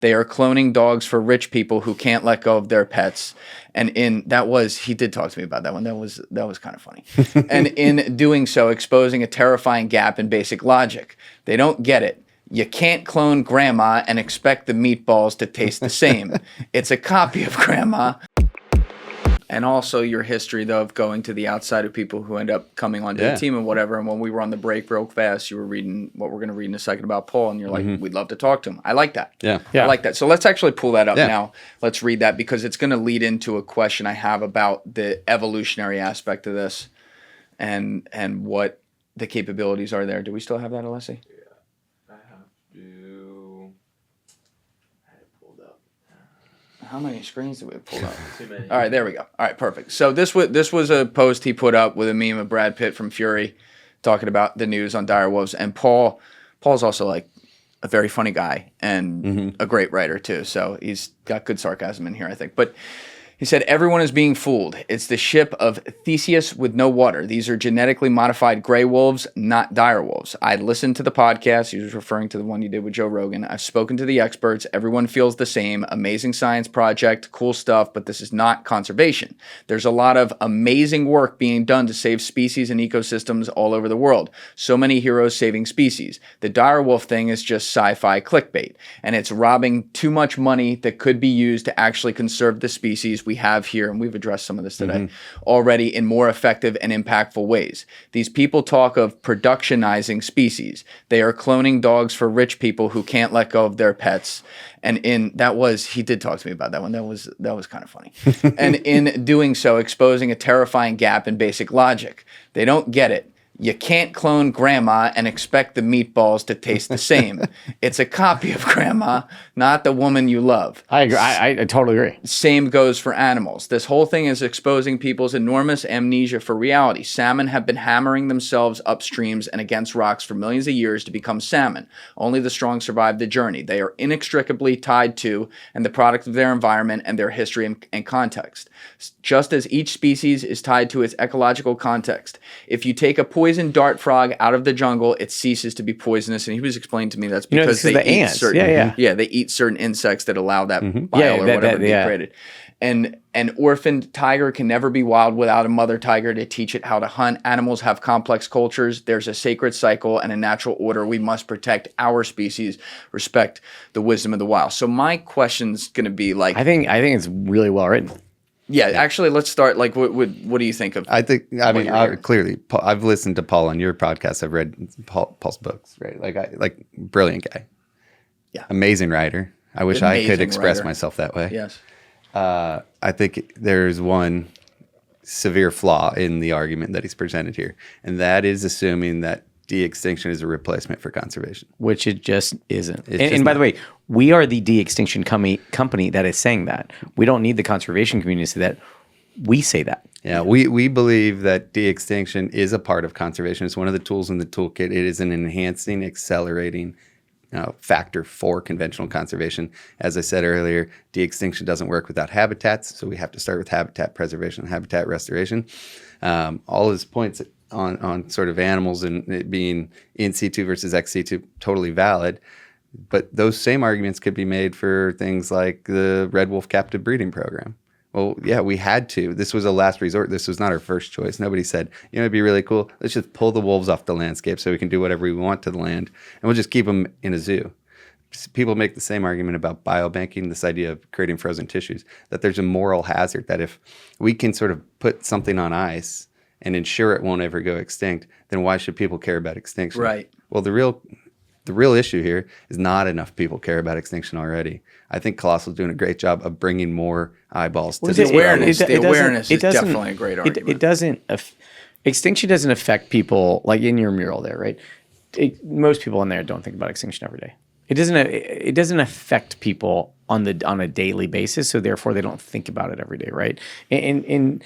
They are cloning dogs for rich people who can't let go of their pets. And he did talk to me about that one. That was kind of funny. And in doing so, exposing a terrifying gap in basic logic. They don't get it. You can't clone grandma and expect the meatballs to taste the same. It's a copy of grandma. And also your history, though, of going to the outside of people who end up coming onto the team and whatever. And when we were on the break real fast, you were reading what we're going to read in a second about Paul. And you're like, we'd love to talk to him. I like that. Yeah. I like that. So let's actually pull that up now. Let's read that because it's going to lead into a question I have about the evolutionary aspect of this and what the capabilities are there. Do we still have that, Alessi? How many screens did we pull up? Too many. All right, there we go. All right, perfect. So this was a post he put up with a meme of Brad Pitt from Fury talking about the news on direwolves. And Paul's also like a very funny guy and a great writer too. So he's got good sarcasm in here, I think. But he said, everyone is being fooled. It's the ship of Theseus with no water. These are genetically modified gray wolves, not dire wolves. I listened to the podcast. He was referring to the one you did with Joe Rogan. I've spoken to the experts. Everyone feels the same. Amazing science project, cool stuff, but this is not conservation. There's a lot of amazing work being done to save species and ecosystems all over the world. So many heroes saving species. The dire wolf thing is just sci-fi clickbait, and it's robbing too much money that could be used to actually conserve the species we have here, and we've addressed some of this today, already in more effective and impactful ways. These people talk of productionizing species. They are cloning dogs for rich people who can't let go of their pets. And he did talk to me about that one. That was kind of funny. And in doing so, exposing a terrifying gap in basic logic. They don't get it. You can't clone grandma and expect the meatballs to taste the same. It's a copy of grandma, not the woman you love. I agree. I totally agree. Same goes for animals. This whole thing is exposing people's enormous amnesia for reality. Salmon have been hammering themselves up streams and against rocks for millions of years to become salmon. Only the strong survive the journey. They are inextricably tied to and the product of their environment and their history and context. Just as each species is tied to its ecological context. If you take a poison dart frog out of the jungle, it ceases to be poisonous. And he was explaining to me that's because they eat certain they eat certain insects that allow that bile or whatever to be created. And an orphaned tiger can never be wild without a mother tiger to teach it how to hunt. Animals have complex cultures. There's a sacred cycle and a natural order. We must protect our species, respect the wisdom of the wild. So my question's going to be like, I think it's really well written. Yeah, actually, let's start. Like, what do you think of? Clearly, Paul, I've listened to Paul on your podcast. I've read Paul's books, right? Like brilliant guy. Yeah, amazing writer. I wish I could express myself that way. Yes. I think there's one severe flaw in the argument that he's presented here, and that is assuming that de-extinction is a replacement for conservation, which it just isn't. And by the way, we are the de-extinction company that is saying that. We don't need the conservation community to say that. We say that. Yeah, we believe that de-extinction is a part of conservation. It's one of the tools in the toolkit. It is an enhancing, accelerating factor for conventional conservation. As I said earlier, de-extinction doesn't work without habitats, so we have to start with habitat preservation and habitat restoration. All his points on sort of animals and it being in situ versus ex situ, totally valid. But those same arguments could be made for things like the red wolf captive breeding program. Well, yeah, we had to. This was a last resort. This was not our first choice. Nobody said, it'd be really cool. Let's just pull the wolves off the landscape so we can do whatever we want to the land. And we'll just keep them in a zoo. People make the same argument about biobanking, this idea of creating frozen tissues, that there's a moral hazard that if we can sort of put something on ice and ensure it won't ever go extinct, then why should people care about extinction? Right. Well, the real issue here is not enough people care about extinction already. I think Colossal's doing a great job of bringing more eyeballs to the awareness. The awareness is definitely a great argument. Extinction doesn't affect people like in your mural there, right? Most people in there don't think about extinction every day. It doesn't affect people on a daily basis, so therefore they don't think about it every day, right? And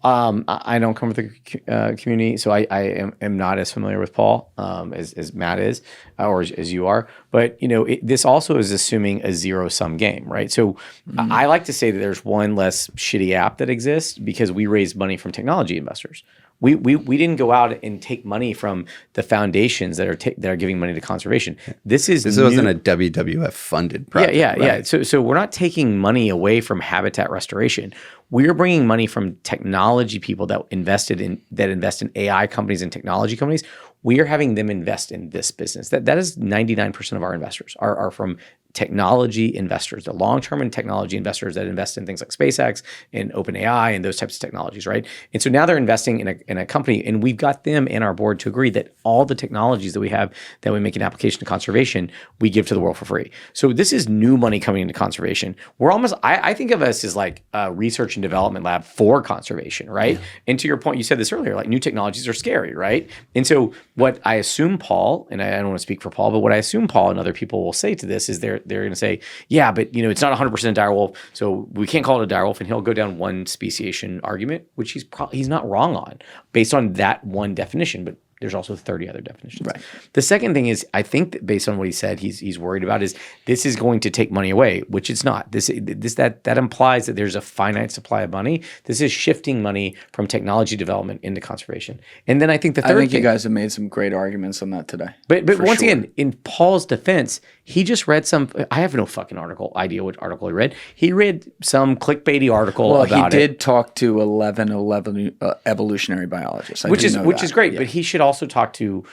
I don't come from the community, so I am not as familiar with Paul as Matt is, or as you are. But this also is assuming a zero-sum game, right? So I like to say that there's one less shitty app that exists because we raise money from technology investors. We didn't go out and take money from the foundations that are giving money to conservation. This wasn't a WWF funded project. Yeah. So we're not taking money away from habitat restoration. We're bringing money from technology people that invest in AI companies and technology companies. We are having them invest in this business. That is 99% of our investors are from technology investors, the long-term and technology investors that invest in things like SpaceX and OpenAI and those types of technologies, right? And so now they're investing in a company, and we've got them and our board to agree that all the technologies that we have that we make an application to conservation, we give to the world for free. So this is new money coming into conservation. We're almost, I think of us as like a research and development lab for conservation, right? Yeah. And to your point, you said this earlier, like new technologies are scary, right? And so what I assume Paul, and I don't want to speak for Paul, but what I assume Paul and other people will say to this is they're going to say, yeah, but it's not 100% direwolf, so we can't call it a direwolf, and he'll go down one speciation argument, which he's not wrong on, based on that one definition, but there's also 30 other definitions. Right. The second thing is, I think that based on what he said, he's worried about is this is going to take money away, which it's not. That implies that there's a finite supply of money. This is shifting money from technology development into conservation. And then I think the third thing, you guys have made some great arguments on that today. But once again, in Paul's defense, he just read I have no fucking idea what article he read. He read some clickbaity article about it. Well, he did talk to 11 evolutionary biologists. Which is great, yeah. But he should also talk to,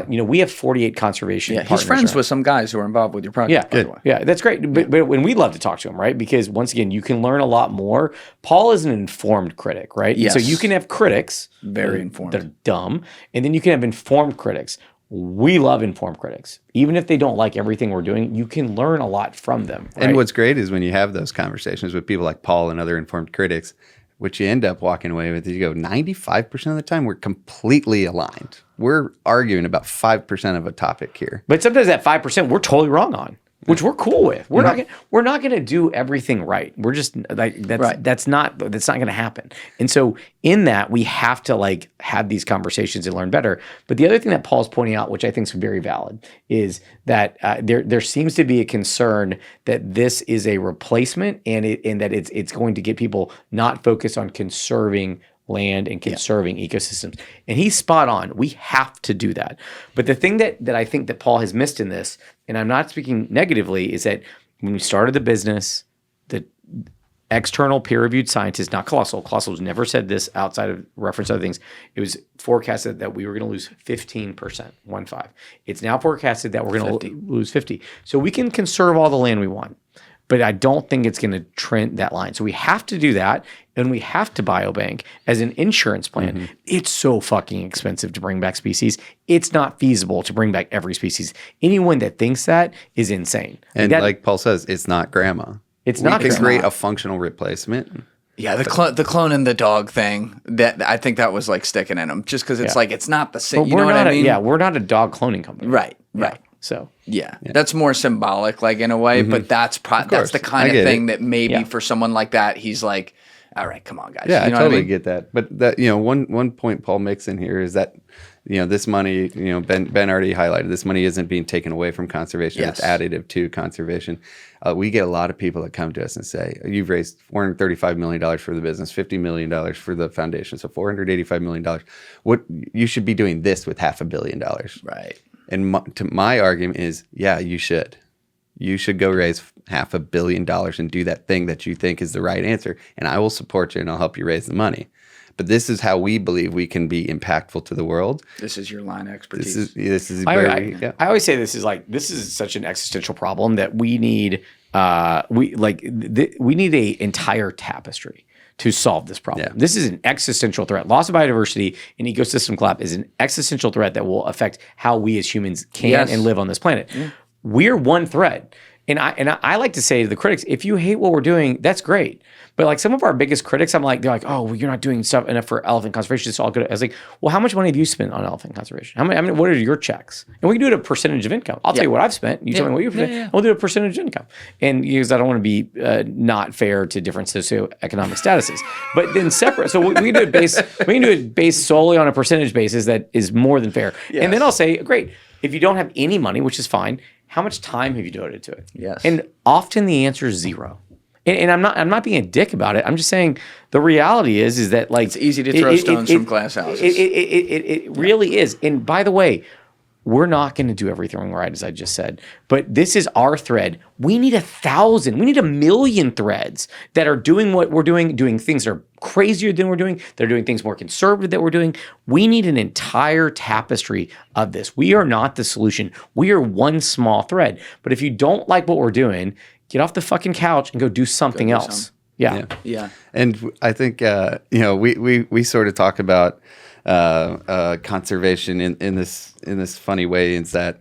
we have 48 conservation partners. He's friends with some guys who are involved with your project, by the way. Yeah, that's great. But when we love to talk to him, right? Because once again, you can learn a lot more. Paul is an informed critic, right? Yes. So you can have critics. Very informed. That are dumb. And then you can have informed critics. We love informed critics. Even if they don't like everything we're doing, you can learn a lot from them. Right? And what's great is when you have those conversations with people like Paul and other informed critics, what you end up walking away with is you go, 95% of the time, we're completely aligned. We're arguing about 5% of a topic here. But sometimes that 5% we're totally wrong on, which we're cool with. We're not going to do everything right. We're just like that's not going to happen. And so in that, we have to have these conversations and learn better. But the other thing that Paul's pointing out, which I think is very valid, is that there seems to be a concern that this is a replacement and that it's going to get people not focused on conserving land and conserving ecosystems. And he's spot on. We have to do that. But the thing that I think that Paul has missed in this, and I'm not speaking negatively, is that when we started the business, the external peer-reviewed scientists, not Colossal's never said this outside of reference to other things. It was forecasted that we were going to lose 15%, 1.5. It's now forecasted that we're going to lose 50. So we can conserve all the land we want. But I don't think it's going to trend that line. So we have to do that, and we have to biobank as an insurance plan. Mm-hmm. It's so fucking expensive to bring back species. It's not feasible to bring back every species. Anyone that thinks that is insane. And like Paul says, it's not grandma. It's not grandma. We can create a functional replacement. Yeah, the clone and the dog thing, that I think that was sticking in them, just because it's it's not the same. You know what I mean? We're not a dog cloning company. Right. So that's more symbolic, in a way. Mm-hmm. But that's the kind of thing that maybe for someone like that, he's like, all right, come on, guys. Yeah, I totally get that. But that one point Paul makes in here is that this money, Ben already highlighted, this money isn't being taken away from conservation. Yes. It's additive to conservation. We get a lot of people that come to us and say, you've raised $435 million for the business, $50 million for the foundation, so $485 million. What you should be doing this with $500 million. Right. And my argument is, yeah, you should. You should go raise $500 million and do that thing that you think is the right answer. And I will support you and I'll help you raise the money. But this is how we believe we can be impactful to the world. This is your line of expertise. This is I always say this is such an existential problem that we need we need an entire tapestry to solve this problem. Yeah. This is an existential threat. Loss of biodiversity and ecosystem collapse is an existential threat that will affect how we as humans can and live on this planet. Yeah. We're one thread. And I like to say to the critics, if you hate what we're doing, that's great. But some of our biggest critics, they're like, oh, well, you're not doing stuff enough for elephant conservation. It's all good. I was like, well, how much money have you spent on elephant conservation? What are your checks? And we can do it a percentage of income. I'll tell you what I've spent. You tell me what you've spent. Yeah. We'll do a percentage of income. And because I don't want to be not fair to different socioeconomic statuses. But then separate. So we can do it based solely on a percentage basis that is more than fair. Yes. And then I'll say, great. If you don't have any money, which is fine, how much time have you devoted to it? Yes. And often the answer is 0. And I'm not being a dick about it. I'm just saying the reality is that like it's easy to throw stones from glass houses. It really is. And by the way, we're not going to do everything right, as I just said. But this is our thread. We need 1,000. We need 1,000,000 threads that are doing what we're doing things that are crazier than we're doing. They're doing things more conservative that we're doing. We need an entire tapestry of this. We are not the solution. We are one small thread. But if you don't like what we're doing, get off the fucking couch and go do something else. Yeah. And I think we sort of talk about conservation in this funny way, is that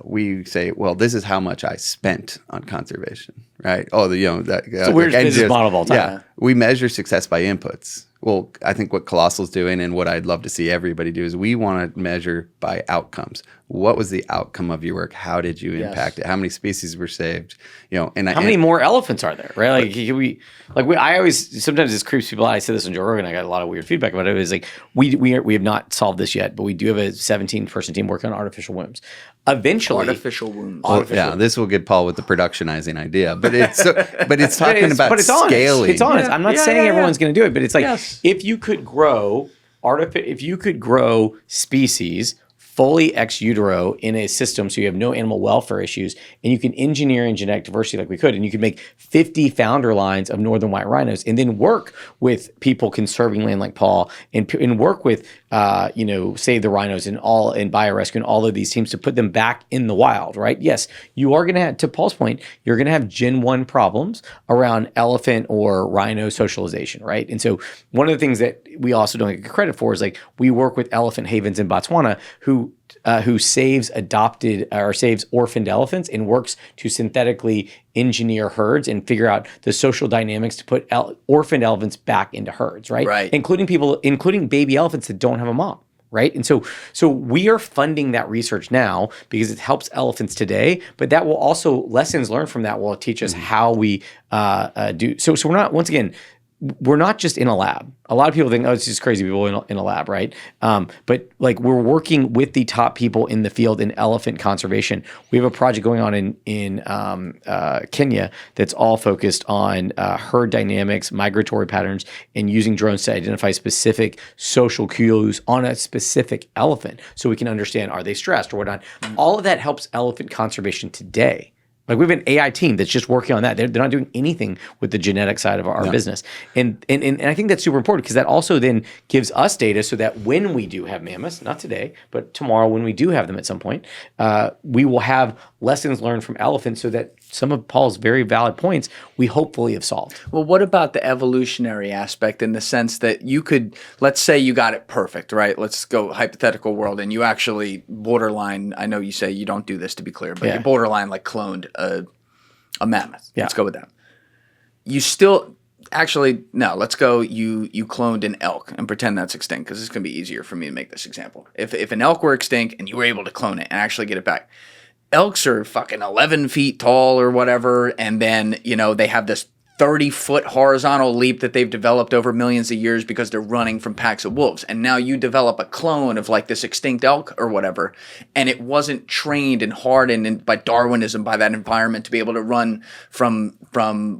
we say, well, this is how much I spent on conservation, right? Oh, it's the weirdest business model of all time. Yeah, we measure success by inputs. Well, I think what Colossal's doing, and what I'd love to see everybody do, is we want to measure by outcomes. What was the outcome of your work? How did you impact it? How many species were saved? And how many more elephants are there? Right? I always, sometimes this creeps people out. I said this on Joe Rogan. I got a lot of weird feedback about it. It was like we have not solved this yet, but we do have a 17-person team working on artificial wombs. Eventually, artificial wombs. This will get Paul with the productionizing idea, but it's talking about scaling. It's honest. I'm not saying everyone's going to do it, but it's like if you could grow species fully ex utero in a system so you have no animal welfare issues, and you can engineer and genetic diversity like we could, and you could make 50 founder lines of northern white rhinos, and then work with people conserving land like Paul, and work with Save the Rhinos and biorescue and all of these teams to put them back in the wild, right? Yes, you are going to have, to Paul's point, you're going to have Gen 1 problems around elephant or rhino socialization, right? And so one of the things that we also don't get credit for is like we work with elephant havens in Botswana who saves orphaned elephants and works to synthetically engineer herds and figure out the social dynamics to put orphaned elephants back into herds, right? Right. Including baby elephants that don't have a mom, right? And so we are funding that research now because it helps elephants today, but that will also, lessons learned from that will teach us how we do. So we're not, once again, we're not just in a lab. A lot of people think, oh, it's just crazy people in a lab, right? But like we're working with the top people in the field in elephant conservation. We have a project going on in Kenya that's all focused on herd dynamics, migratory patterns, and using drones to identify specific social cues on a specific elephant so we can understand, are they stressed or whatnot. All of that helps elephant conservation today. Like we have an AI team that's just working on that. They're not doing anything with the genetic side of our business. And I think that's super important because that also then gives us data so that when we do have mammoths, not today, but tomorrow when we do have them at some point, we will have lessons learned from elephants so that some of Paul's very valid points we hopefully have solved. Well, what about the evolutionary aspect in the sense that you could, let's say you got it perfect, right? Let's go hypothetical world and you actually borderline, I know you say you don't do this to be clear, but you borderline like cloned a mammoth. Yeah. Let's go with that. You still, actually, no, let's go you cloned an elk and pretend that's extinct because it's going to be easier for me to make this example. If an elk were extinct and you were able to clone it and actually get it back, elks are fucking 11 feet tall or whatever, and then, they have this 30-foot horizontal leap that they've developed over millions of years because they're running from packs of wolves. And now you develop a clone of like this extinct elk or whatever, and it wasn't trained and hardened by Darwinism, by that environment to be able to run from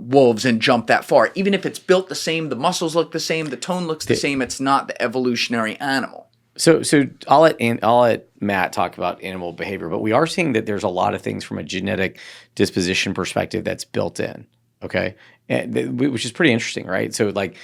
wolves and jump that far. Even if it's built the same, the muscles look the same, the tone looks the same, it's not the evolutionary animal. So I'll let Matt talk about animal behavior, but we are seeing that there's a lot of things from a genetic disposition perspective that's built in, okay? Which is pretty interesting, right? So like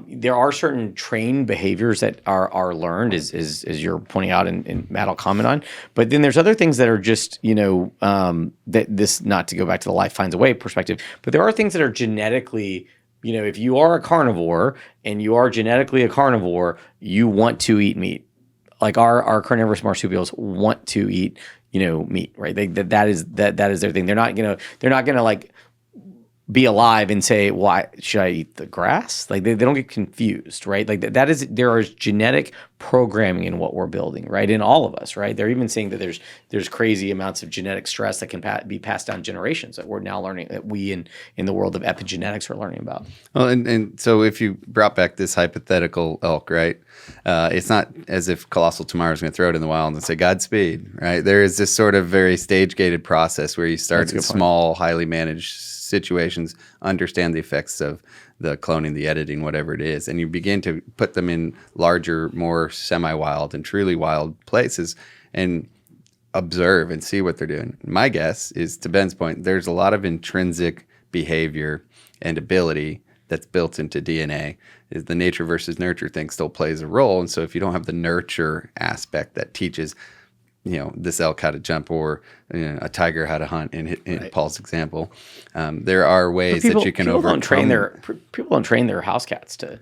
there are certain trained behaviors that are learned, as you're pointing out, and Matt will comment on. But then there's other things that are just, that this, not to go back to the life finds a way perspective, but there are things that are genetically, if you are a carnivore and you are genetically a carnivore, you want to eat meat. Like our carnivorous marsupials want to eat, meat, right? That is their thing. They're not gonna like be alive and say, why should I eat the grass? Like they don't get confused, right? Like there is genetic programming in what we're building, right? In all of us, right? They're even saying that there's crazy amounts of genetic stress that can be passed down generations that we're now learning, that we in the world of epigenetics are learning about. Well, and so if you brought back this hypothetical elk, right? It's not as if Colossal tomorrow is going to throw it in the wild and say Godspeed, right? There is this sort of very stage-gated process where you start small, highly managed situations understand the effects of the cloning, the editing, whatever it is, and you begin to put them in larger, more semi-wild and truly wild places and observe and see what they're doing. My guess is, to Ben's point, there's a lot of intrinsic behavior and ability that's built into DNA. Is the nature versus nurture thing still plays a role. And so if you don't have the nurture aspect that teaches, this elk how to jump, or a tiger how to hunt in Paul's example, there are ways that you can overcome. People don't train their house cats to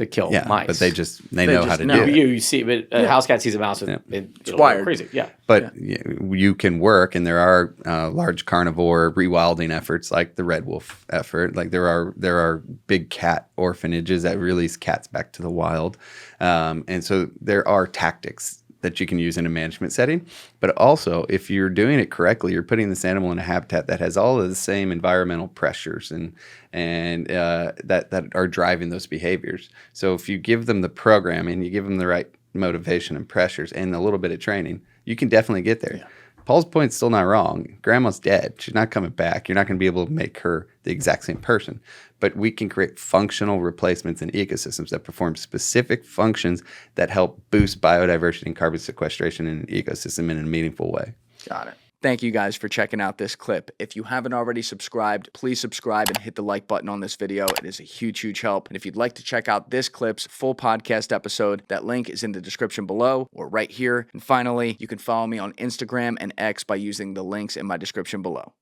kill mice. But they know how to do it. You see, but a house cat sees a mouse, it's wired. Crazy. Yeah. But you can work, and there are large carnivore rewilding efforts like the red wolf effort. Like there are big cat orphanages that release cats back to the wild. And so there are tactics that you can use in a management setting. But also, if you're doing it correctly, you're putting this animal in a habitat that has all of the same environmental pressures and that are driving those behaviors. So if you give them the programming, you give them the right motivation and pressures and a little bit of training, you can definitely get there. Yeah. Paul's point's still not wrong. Grandma's dead. She's not coming back. You're not going to be able to make her the exact same person. But we can create functional replacements in ecosystems that perform specific functions that help boost biodiversity and carbon sequestration in an ecosystem in a meaningful way. Got it. Thank you guys for checking out this clip. If you haven't already subscribed, please subscribe and hit the like button on this video. It is a huge, huge help. And if you'd like to check out this clip's full podcast episode, that link is in the description below or right here. And finally, you can follow me on Instagram and X by using the links in my description below.